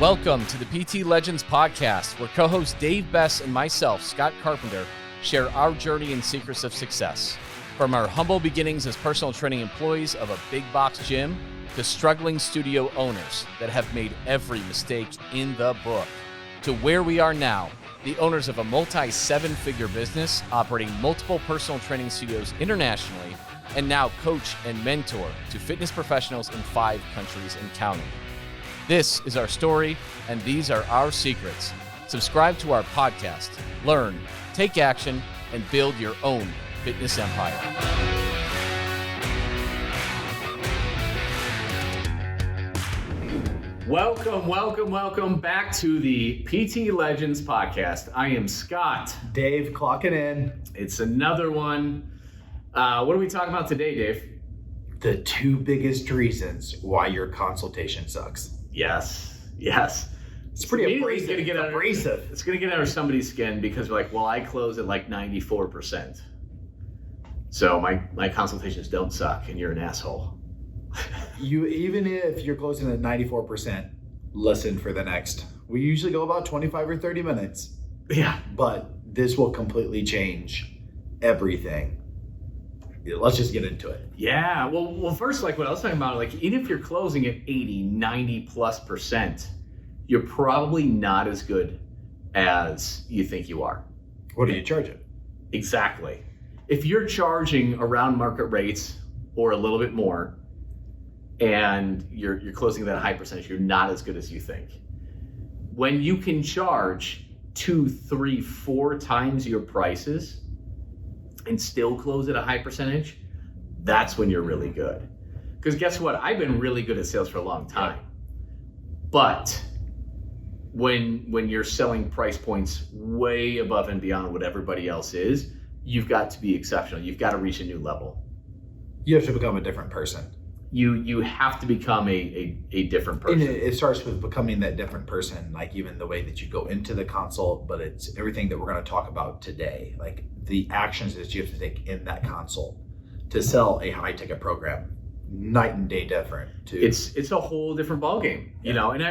Welcome to the PT Legends podcast, where co-host Dave Bess and myself, Scott Carpenter, share our journey and secrets of success. From our humble beginnings as personal training employees of a big box gym to struggling studio owners that have made every mistake in the book, to where we are now, the owners of a multi-seven-figure business operating multiple personal training studios internationally, and now coach and mentor to fitness professionals in 5 countries and counting. This is our story, and these are our secrets. Subscribe to our podcast, learn, take action, and build your own fitness empire. Welcome back to the PT Legends podcast. I am Scott. Dave, clocking in. It's another one. What are we talking about today, Dave? The 2 biggest reasons why your consultation sucks. Yes. It's pretty abrasive. It's going to get under somebody's skin because we're like, well, I close at like 94%. So my consultations don't suck and you're an asshole. Even if you're closing at 94%, listen for the next. We usually go about 25 or 30 minutes. Yeah. But this will completely change everything. Let's just get into it. Yeah. Well, first, like what I was talking about, like even if you're closing at 80, 90+%, you're probably not as good as you think you are. What are you charging? Exactly. If you're charging around market rates or a little bit more, and you're closing at a high percentage, you're not as good as you think. When you can charge 2, 3, 4 times your prices and still close at a high percentage, that's when you're really good. Because guess what? I've been really good at sales for a long time. But when you're selling price points way above and beyond what everybody else is, you've got to be exceptional. You've got to reach a new level. You have to become a different person. You have to become a different person. And it starts with becoming that different person, like even the way that you go into the consult, but it's everything that we're going to talk about today, like the actions that you have to take in that consult to sell a high ticket program, night and day different. It's a whole different ballgame, you know. And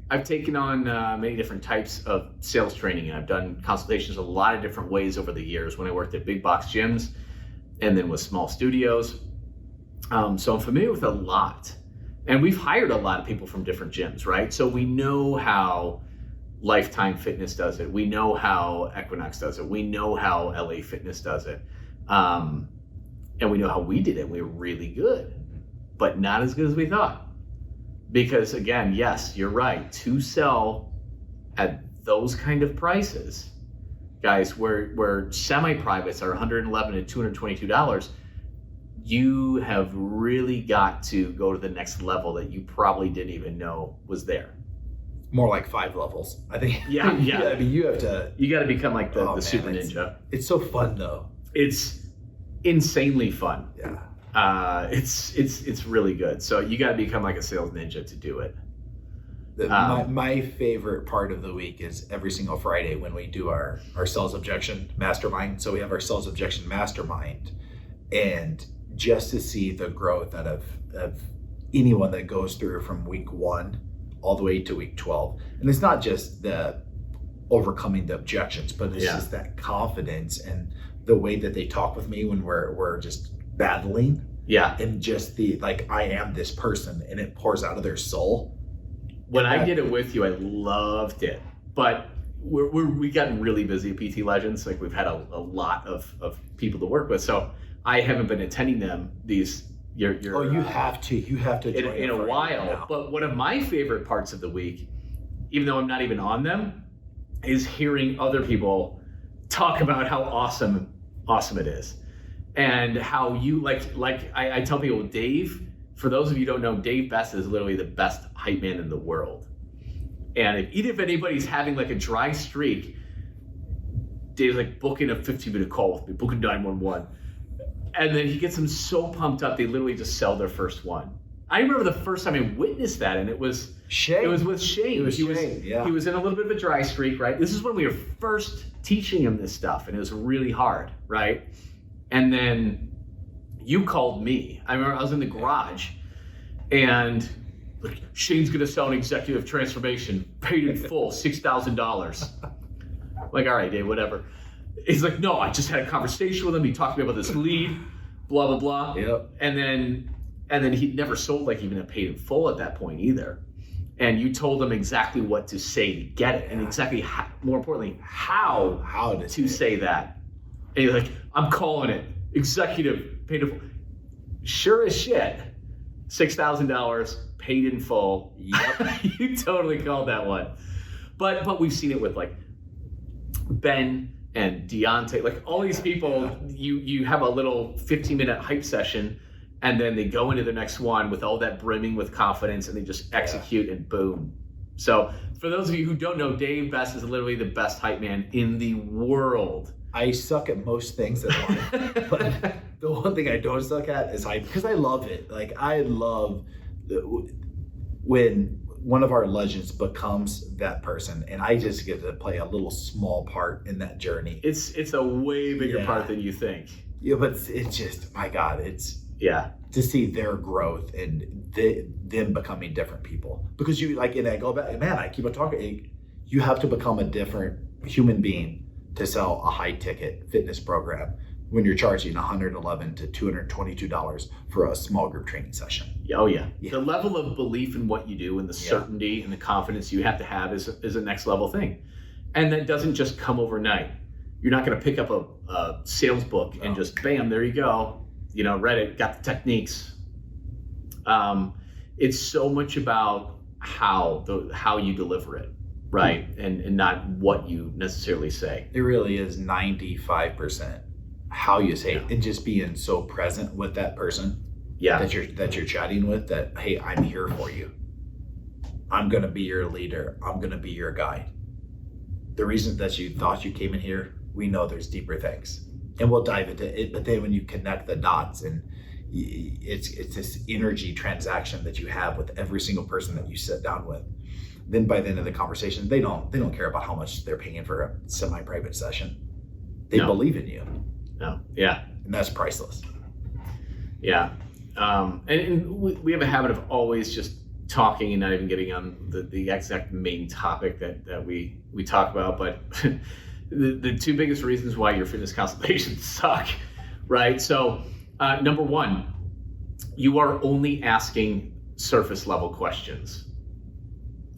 I've taken on many different types of sales training, and I've done consultations a lot of different ways over the years when I worked at big box gyms and then with small studios. So I'm familiar with a lot, and we've hired a lot of people from different gyms, right? So we know how Lifetime Fitness does it. We know how Equinox does it. We know how LA Fitness does it. And we know how we did it. We were really good, but not as good as we thought. Because again, yes, you're right. To sell at those kind of prices, guys, where semi-privates are $111 and $222, you have really got to go to the next level that you probably didn't even know was there. More like 5 levels, I think. Yeah. I mean, you got to become like the super ninja. It's so fun though. It's insanely fun. Yeah. It's really good. So you got to become like a sales ninja to do it. My favorite part of the week is every single Friday when we do our sales objection mastermind. So we have our sales objection mastermind, and just to see the growth out of anyone that goes through from week 1 all the way to week 12. And it's not just the overcoming the objections, but it's just that confidence and the way that they talk with me when we're just battling. Yeah. And just the, like, I am this person, and it pours out of their soul. When I did it with you, I loved it. But we've gotten really busy at PT Legends. Like we've had a lot of people to work with. So I haven't been attending them you have to join in a while. Now. But one of my favorite parts of the week, even though I'm not even on them, is hearing other people talk about how awesome it is, and how you like I tell people, Dave. For those of you who don't know, Dave Bess is literally the best hype man in the world. And if anybody's having like a dry streak, Dave's like booking a 15-minute call with me, booking 911. And then he gets them so pumped up, they literally just sell their first one. I remember the first time I witnessed that, and it was Shane. It was with Shane. He was in a little bit of a dry streak, right? This is when we were first teaching him this stuff, and it was really hard, right? And then you called me. I remember I was in the garage, and like, Shane's gonna sell an executive transformation, paid in full, $6,000. Like, all right, Dave, whatever. He's like, no, I just had a conversation with him. He talked to me about this lead, blah, blah, blah. Yep. And then he never sold like even a paid in full at that point either. And you told him exactly what to say to get it, and exactly how, more importantly, how to say that. And you're like, I'm calling it executive paid in full. Sure as shit, $6,000 paid in full. Yep. You totally called that one. But we've seen it with like Ben and Deontay, like all these people. You have a little 15-minute hype session, and then they go into the next one with all that brimming with confidence, and they just execute and boom. So for those of you who don't know, Dave Best is literally the best hype man in the world. I suck at most things in life, but the one thing I don't suck at is hype, because I love it. Like, I love when one of our legends becomes that person, and I just get to play a little small part in that journey. It's a way bigger part than you think. Yeah, but it's just, my God, it's to see their growth and them becoming different people. Because you, like, and I go back, man, I keep on talking, you have to become a different human being to sell a high ticket fitness program when you're charging $111 to $222 for a small group training session. Oh yeah. The level of belief in what you do and the certainty and the confidence you have to have is a next level thing. And that doesn't just come overnight. You're not going to pick up a sales book and just bam, there you go. You know, read it, got the techniques. It's so much about how you deliver it, right? And not what you necessarily say. It really is 95% how you say it, and just being so present with that person that you're chatting with, that, hey, I'm here for you. I'm going to be your leader. I'm going to be your guide. The reason that you thought you came in here, we know there's deeper things, and we'll dive into it. But then when you connect the dots, and it's this energy transaction that you have with every single person that you sit down with, then by the end of the conversation, they don't care about how much they're paying for a semi-private session. They believe in you. No. Yeah. And that's priceless. Yeah. And we have a habit of always just talking and not even getting on the exact main topic that we talk about. But the two biggest reasons why your fitness consultations suck, right? So number one, you are only asking surface level questions.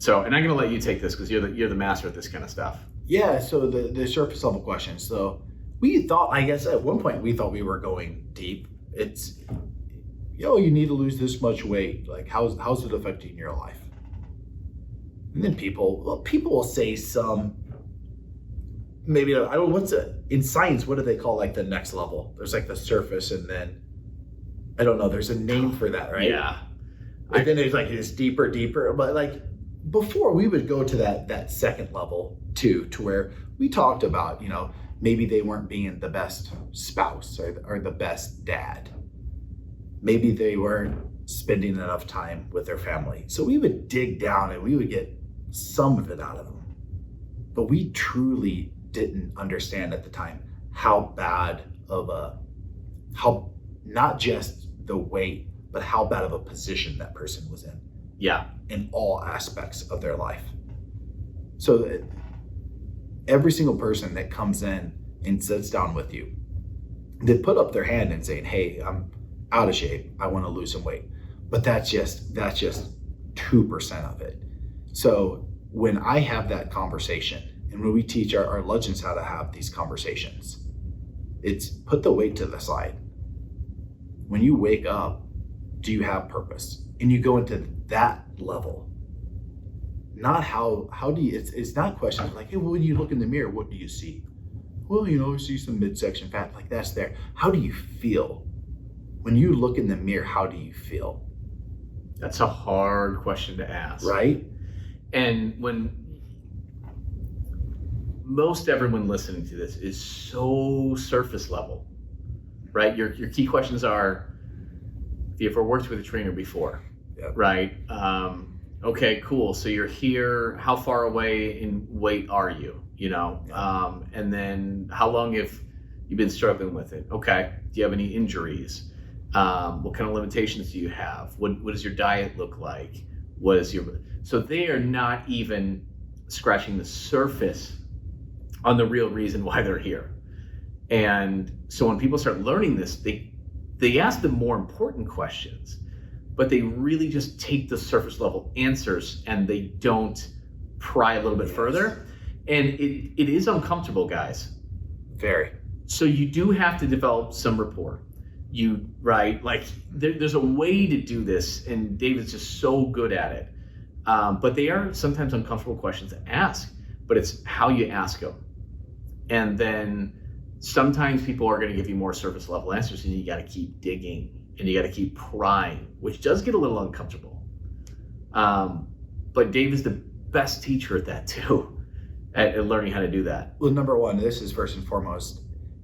So, and I'm going to let you take this because you're the master at this kind of stuff. Yeah. So the surface level questions. So we thought, I guess at one point we thought we were going deep. It's, you need to lose this much weight. Like, how's it affecting your life? And then people will say some, maybe, I don't know, in science, what do they call like the next level? There's like the surface, and then, I don't know, there's a name for that, right? Yeah. And then there's like this deeper, but like before we would go to that second level too, to where we talked about, maybe they weren't being the best spouse or the best dad. Maybe they weren't spending enough time with their family. So we would dig down and we would get some of it out of them. But we truly didn't understand at the time how bad of how not just the weight, but how bad of a position that person was in. Yeah. In all aspects of their life. So every single person that comes in and sits down with you, they put up their hand and saying, hey, I'm out of shape, I want to lose some weight. But that's just 2% of it. So when I have that conversation, and when we teach our legends how to have these conversations, it's put the weight to the side. When you wake up, do you have purpose? And you go into that level. Not how do you, it's not questions like, hey, when you look in the mirror, what do you see? Well, I see some midsection fat, like that's there. How do you feel? When you look in the mirror, how do you feel? That's a hard question to ask. Right? And when most everyone listening to this is so surface level, right? Your key questions are, have you ever worked with a trainer before? Yep. Right? Okay, cool. So you're here. How far away in weight are you? And then how long have you been struggling with it? Okay. Do you have any injuries? What kind of limitations do you have? What does your diet look like? So they are not even scratching the surface on the real reason why they're here. And so when people start learning this, they ask the more important questions, but they really just take the surface level answers and they don't pry a little bit further. And it is uncomfortable, guys. Very. So you do have to develop some rapport. There's a way to do this, and David's just so good at it. But they are sometimes uncomfortable questions to ask, but it's how you ask them. And then sometimes people are going to give you more surface level answers, and you got to keep digging and you got to keep prying, which does get a little uncomfortable. But Dave is the best teacher at that too, at learning how to do that. Well, number one, this is first and foremost,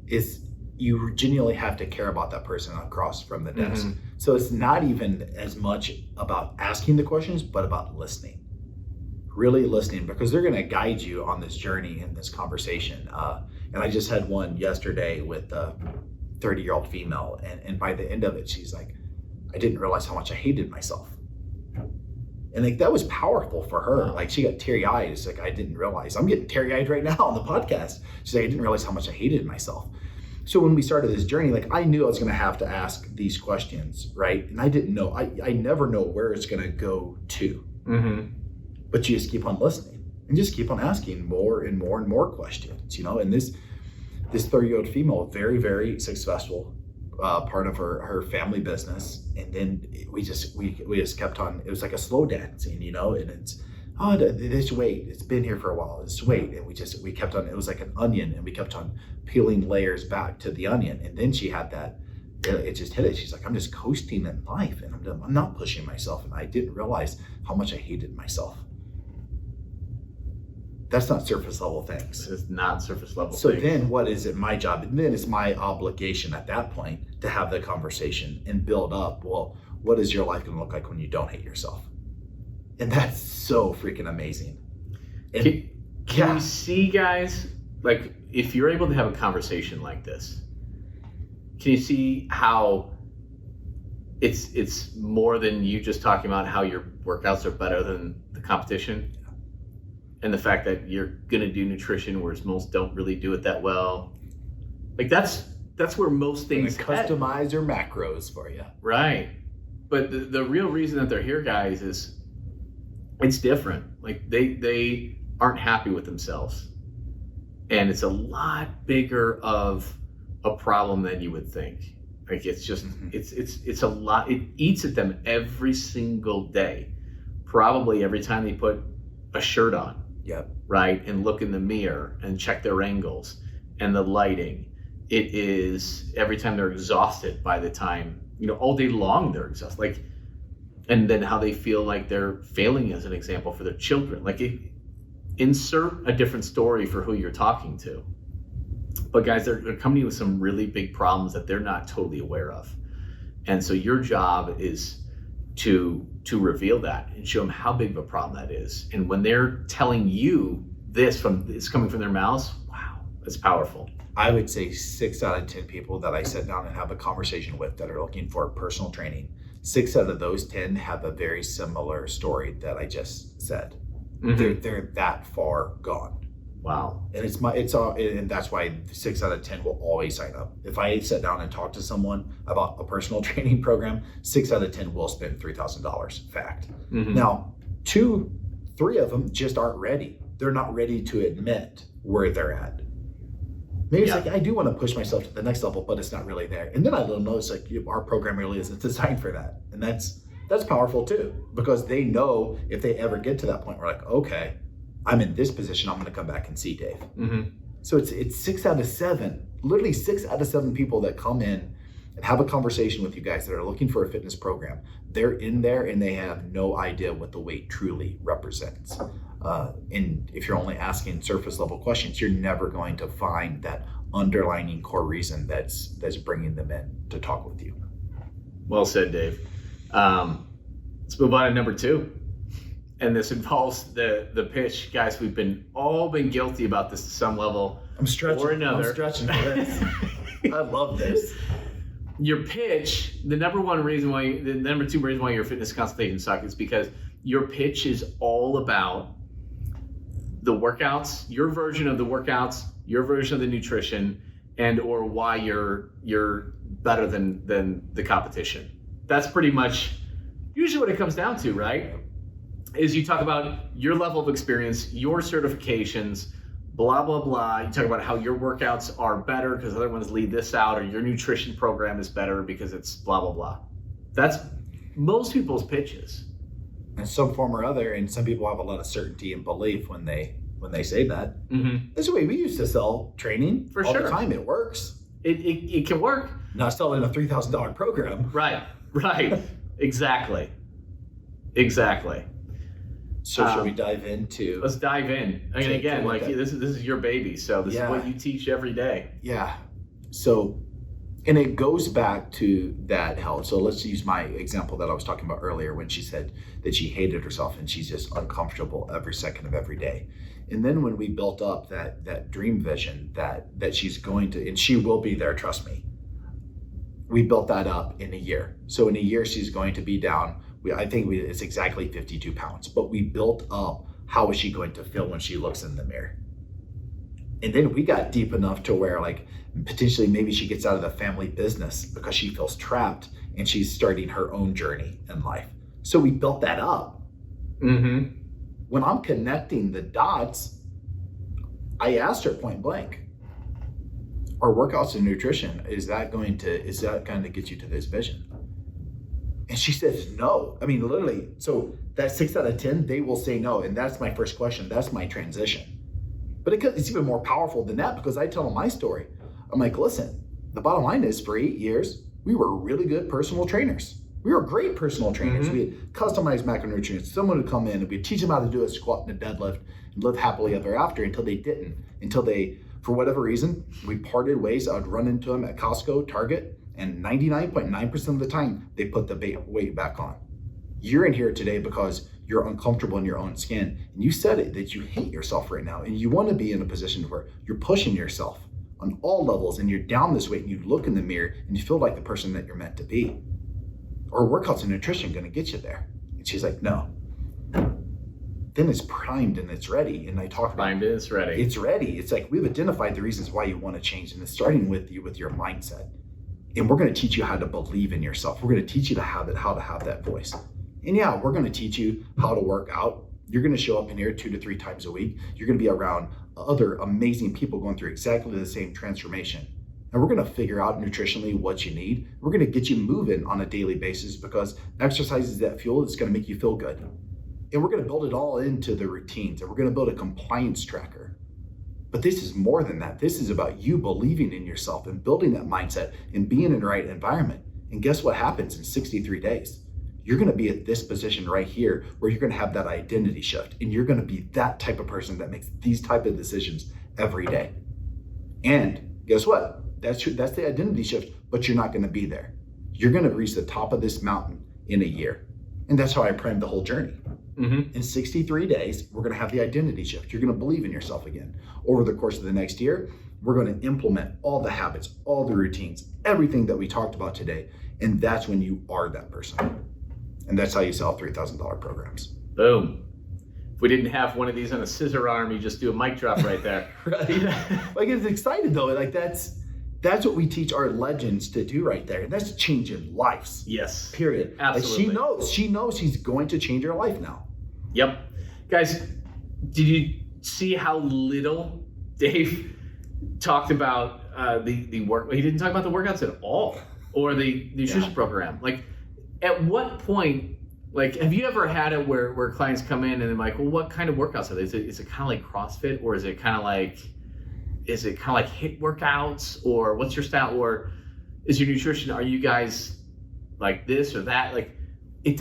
is you genuinely have to care about that person across from the desk. Mm-hmm. So it's not even as much about asking the questions, but about listening. Really listening, because they're going to guide you on this journey in this conversation. And I just had one yesterday with a 30-year-old female, and by the end of it, she's like, I didn't realize how much I hated myself. And like that was powerful for her. Like she got teary-eyed. It's like, I didn't realize. I'm getting teary-eyed right now on the podcast. She's like, I didn't realize how much I hated myself. So when we started this journey, like I knew I was going to have to ask these questions, right? And I didn't know. I never know where it's going to go to. Mm-hmm. But you just keep on listening and just keep on asking more and more and more questions, And this 30-year-old female, very, very successful, part of her family business. And then we just kept on. It was like a slow dancing, and it's, just wait. It's been here for a while. Just wait. And we kept on. It was like an onion, and we kept on peeling layers back to the onion. And then she had that. It just hit it. She's like, I'm just coasting in life, and I'm not pushing myself. And I didn't realize how much I hated myself. That's not surface level things. This is not surface level So things. then what is it my job? And then it's my obligation at that point to have the conversation and build up, well, what is your life going to look like when you don't hate yourself? And that's so freaking amazing. And Can you see, guys, like if you're able to have a conversation like this, can you see how it's more than you just talking about how your workouts are better than the competition? And the fact that you're going to do nutrition, whereas most don't really do it that well. Like that's where most things customize your macros for you. Right. But the real reason that they're here, guys, is it's different. Like they aren't happy with themselves. And it's a lot bigger of a problem than you would think. Like it's just, it's a lot. It eats at them every single day. Probably every time they put a shirt on. Yep. Right. And look in the mirror and check their angles and the lighting. It is every time they're exhausted by the time, all day long they're exhausted. And then how they feel like they're failing as an example for their children. Insert a different story for who you're talking to. But guys, they're coming with some really big problems that they're not totally aware of. And so your job is to reveal that and show them how big of a problem that is. And when they're telling you it's coming from their mouths, wow, that's powerful. I would say 6 out of 10 people that I sit down and have a conversation with that are looking for personal training, 6 out of those 10 have a very similar story that I just said. Mm-hmm. They're that far gone. Wow. And and that's why 6 out of 10 will always sign up. If I sit down and talk to someone about a personal training program, 6 out of 10 will spend $3,000. Fact. Mm-hmm. Now, 2-3 of them just aren't ready. They're not ready to admit where they're at. Maybe it's like, I do want to push myself to the next level, but it's not really there. And then I let them know it's like, our program really isn't designed for that. And that's powerful too, because they know if they ever get to that point, we're like, okay, I'm in this position, I'm going to come back and see Dave. Mm-hmm. So it's 6 out of 7, literally 6 out of 7 people that come in and have a conversation with you guys that are looking for a fitness program. They're in there and they have no idea what the weight truly represents. And if you're only asking surface level questions, you're never going to find that underlining core reason that's bringing them in to talk with you. Well said, Dave. Let's move on to number 2. And this involves the pitch. Guys, we've all been guilty about this to some level I'm stretching. or another. I'm stretching for this. I love this. your pitch, the number two reason why your fitness consultations suck is because your pitch is all about the workouts, your version of the workouts, your version of the nutrition, and or why you're better than the competition. That's pretty much usually what it comes down to, right? Is you talk about your level of experience, your certifications, blah, blah, blah. You talk about how your workouts are better because other ones leave this out, or your nutrition program is better because it's blah, blah, blah. That's most people's pitches. In some form or other, and some people have a lot of certainty and belief when they say that. Mm-hmm. That's the way we used to sell training For all sure. the time. It works. It can work. Not selling a $3,000 program. Right. Exactly. So should we dive into? Let's dive in. I mean, again, like this is your baby, so this is what you teach every day. Yeah. So, and it goes back to that health. So let's use my example that I was talking about earlier when she said that she hated herself and she's just uncomfortable every second of every day. And then when we built up that dream vision that she's going to, and she will be there, trust me. We built that up in a year. So in a year, she's going to be down. It's exactly 52 pounds, but we built up how is she going to feel when she looks in the mirror. And then we got deep enough to where like potentially maybe she gets out of the family business because she feels trapped and she's starting her own journey in life. So we built that up. Mm-hmm. When I'm connecting the dots, I asked her point blank, our workouts and nutrition, is that going to get you to this vision? And she says no. I mean, literally, so that 6 out of 10, they will say no. And that's my first question. That's my transition. But it's even more powerful than that because I tell them my story. I'm like, listen, the bottom line is for 8 years, we were really good personal trainers. We were great personal trainers. Mm-hmm. We had customized macronutrients. Someone would come in and we'd teach them how to do a squat and a deadlift and live happily ever after until they didn't. Until they, for whatever reason, we parted ways. I would run into them at Costco, Target, and 99.9% of the time, they put the weight back on. You're in here today because you're uncomfortable in your own skin. And you said it, that you hate yourself right now. And you want to be in a position where you're pushing yourself on all levels and you're down this weight and you look in the mirror and you feel like the person that you're meant to be. Or workouts and nutrition going to get you there? And she's like, no. Then it's primed and it's ready. And I talk about primed and it's ready. It's ready. It's like we've identified the reasons why you want to change. And it's starting with you, with your mindset. And we're going to teach you how to believe in yourself. We're going to teach you how to have that voice. And yeah, we're going to teach you how to work out. You're going to show up in here 2 to 3 times a week. You're going to be around other amazing people going through exactly the same transformation. And we're going to figure out nutritionally what you need. We're going to get you moving on a daily basis because exercise is that fuel that's going to make you feel good. And we're going to build it all into the routines. And we're going to build a compliance tracker. But this is more than that. This is about you believing in yourself and building that mindset and being in the right environment. And guess what happens in 63 days? You're going to be at this position right here where you're going to have that identity shift. And you're going to be that type of person that makes these type of decisions every day. And guess what? That's the identity shift, but you're not going to be there. You're going to reach the top of this mountain in a year. And that's how I primed the whole journey. Mm-hmm. In 63 days, we're going to have the identity shift. You're going to believe in yourself again. Over the course of the next year, we're going to implement all the habits, all the routines, everything that we talked about today. And that's when you are that person. And that's how you sell $3,000 programs. Boom. If we didn't have one of these on a scissor arm, you just do a mic drop right there. Right. Like, it's excited though. Like that's what we teach our legends to do right there. And that's changing lives. Yes. Period. Absolutely. Like she knows she's going to change her life now. Yep. Guys, did you see how little Dave talked about the work? He didn't talk about the workouts at all or the nutrition program. Like, at what point, like, have you ever had it where clients come in and they're like, well, what kind of workouts are they? Is it kind of like CrossFit, or is it kind of like HIIT workouts, or what's your style, or is your nutrition, are you guys like this or that? Like, it's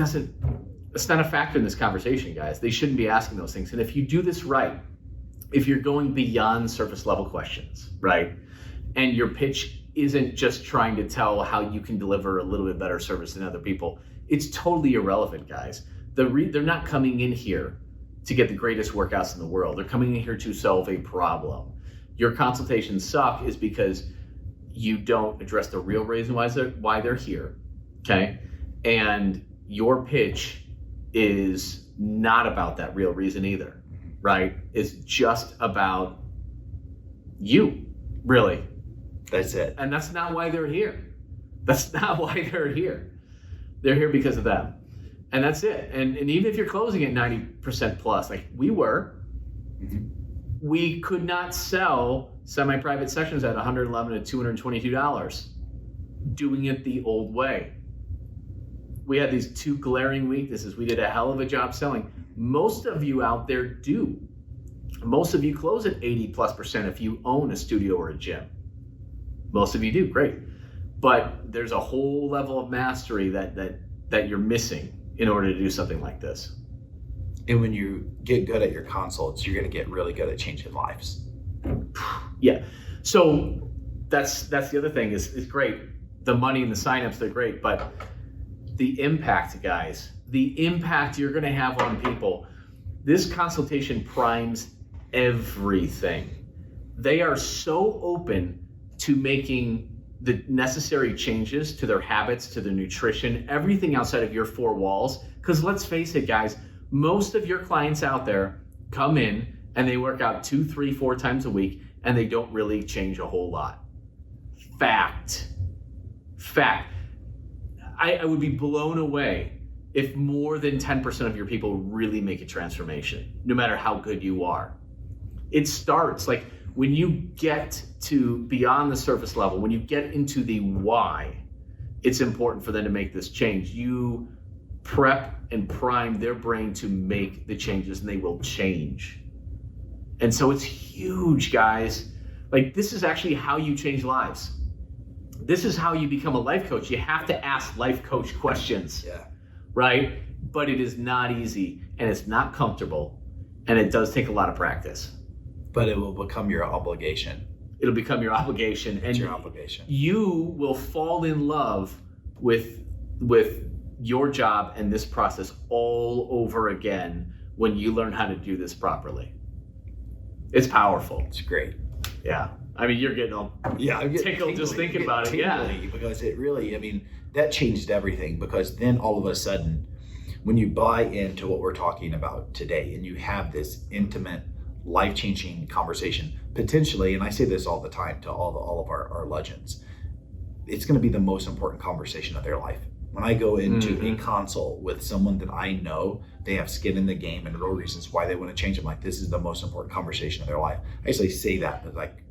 not a factor in this conversation, guys. They shouldn't be asking those things. And if you do this right, if you're going beyond surface level questions, right, and your pitch isn't just trying to tell how you can deliver a little bit better service than other people, it's totally irrelevant, guys. They're not coming in here to get the greatest workouts in the world. They're coming in here to solve a problem. Your consultations suck is because you don't address the real reason why they're here, okay? And your pitch is not about that real reason either, right? It's just about you, really. That's it. And that's not why they're here. That's not why they're here. They're here because of them. And that's it. And even if you're closing at 90% plus, like we were, we could not sell semi-private sessions at $111 to $222 doing it the old way. We had these two glaring weaknesses. We did a hell of a job selling. Most of you out there do. Most of you close at 80+% if you own a studio or a gym. Most of you do, great. But there's a whole level of mastery that you're missing in order to do something like this. And when you get good at your consults, you're going to get really good at changing lives. Yeah. So that's the other thing is great. The money and the signups, they're great, but the impact, guys, the impact you're going to have on people. This consultation primes everything. They are so open to making the necessary changes to their habits, to their nutrition, everything outside of your four walls. Because let's face it, guys, most of your clients out there come in and they work out 2, 3, 4 times a week and they don't really change a whole lot. Fact. I would be blown away if more than 10% of your people really make a transformation, no matter how good you are. It starts like when you get to beyond the surface level, when you get into the why, it's important for them to make this change. You prep and prime their brain to make the changes and they will change. And so it's huge, guys. Like this is actually how you change lives. This is how you become a life coach. You have to ask life coach questions, right? But it is not easy and it's not comfortable and it does take a lot of practice. But it will become your obligation. It'll become your obligation. It's and your obligation. You will fall in love with your job and this process all over again when you learn how to do this properly. It's powerful. It's great. Yeah. I mean, you're getting all tickled just thinking about it. Yeah. Because it really, I mean, that changed everything because then all of a sudden, when you buy into what we're talking about today and you have this intimate, life-changing conversation, potentially, and I say this all the time to all of our legends, it's going to be the most important conversation of their life. When I go into a consult with someone that I know, they have skin in the game and real reasons why they want to change, I'm like, this is the most important conversation of their life. I usually say that, but like,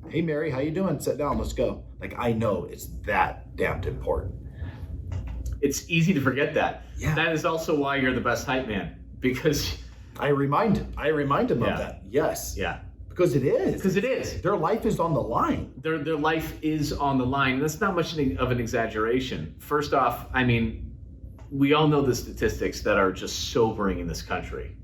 hey Mary, how you doing? Sit down, let's go. Like, I know it's that damn important. It's easy to forget that. Yeah. That is also why you're the best hype man, because I remind him of that. Yes. Yeah. Because it is. Because it is. Their life is on the line. Their life is on the line. That's not much of an exaggeration. First off, I mean, we all know the statistics that are just sobering in this country.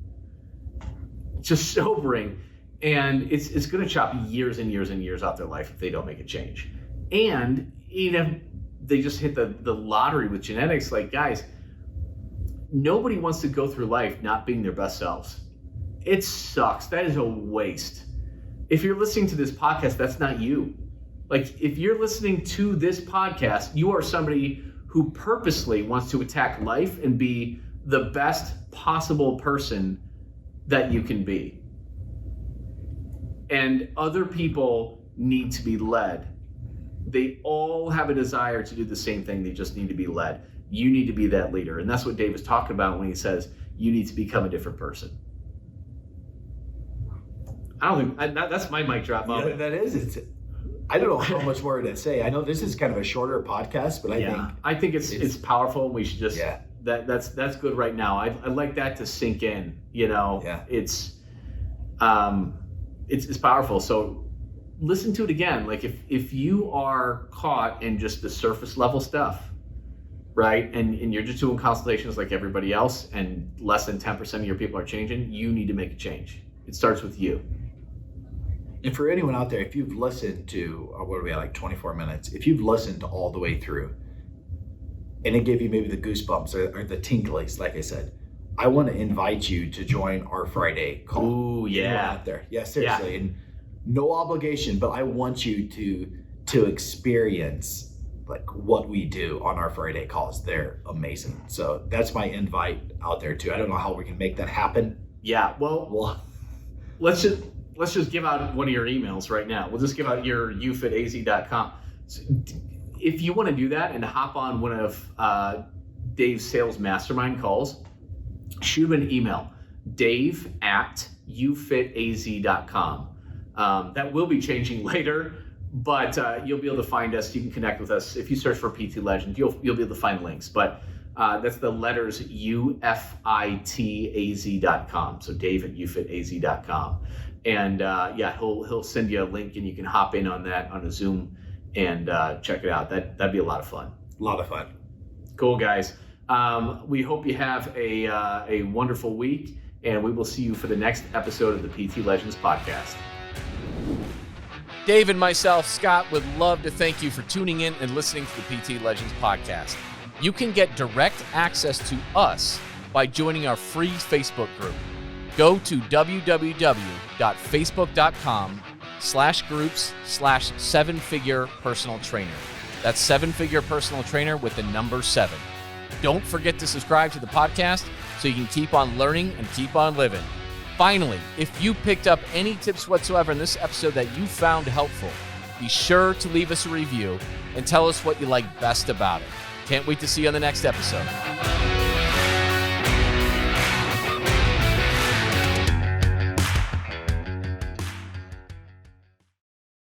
Just sobering. And it's going to chop years and years and years off their life if they don't make a change. And they just hit the lottery with genetics. Like, guys, nobody wants to go through life not being their best selves. It sucks. That is a waste. If you're listening to this podcast, that's not you. Like, if you're listening to this podcast, you are somebody who purposely wants to attack life and be the best possible person that you can be. And other people need to be led. They all have a desire to do the same thing. They just need to be led. You need to be that leader. And that's what Dave is talking about when he says you need to become a different person. I don't think that's my mic drop moment. Yeah, that is. I don't know how much more to say. I know this is kind of a shorter podcast, but I think it's powerful. And we should just that's good right now. I like that to sink in. You know, it's powerful. So listen to it again. Like if you are caught in just the surface level stuff, right, and you're just doing consultations like everybody else, and less than 10% of your people are changing, you need to make a change. It starts with you. And for anyone out there, if you've listened to, what are we at, like 24 minutes, if you've listened all the way through and it gave you maybe the goosebumps or the tinklies, like I said, I want to invite you to join our Friday call. Ooh, yeah. Out there. Yeah, seriously. Yeah. And no obligation, but I want you to to experience like what we do on our Friday calls. They're amazing. So that's my invite out there too. I don't know how we can make that happen. Yeah, well, let's just give out one of your emails right now. We'll just give out your youfitaz.com. So if you want to do that and hop on one of Dave's sales mastermind calls, shoot him an email, dave@youfitaz.com. That will be changing later, but you'll be able to find us. You can connect with us. If you search for PT Legend, you'll be able to find links. But that's the letters UFITAZ.com. So dave@youfitaz.com. And he'll send you a link, and you can hop in on that on a Zoom and check it out. That'd be a lot of fun. A lot of fun. Cool, guys. We hope you have a wonderful week, and we will see you for the next episode of the PT Legends podcast. Dave and myself, Scott, would love to thank you for tuning in and listening to the PT Legends podcast. You can get direct access to us by joining our free Facebook group. Go to www.facebook.com/groups/7-figure personal trainer. That's 7-figure personal trainer with the number 7. Don't forget to subscribe to the podcast so you can keep on learning and keep on living. Finally, if you picked up any tips whatsoever in this episode that you found helpful, be sure to leave us a review and tell us what you like best about it. Can't wait to see you on the next episode.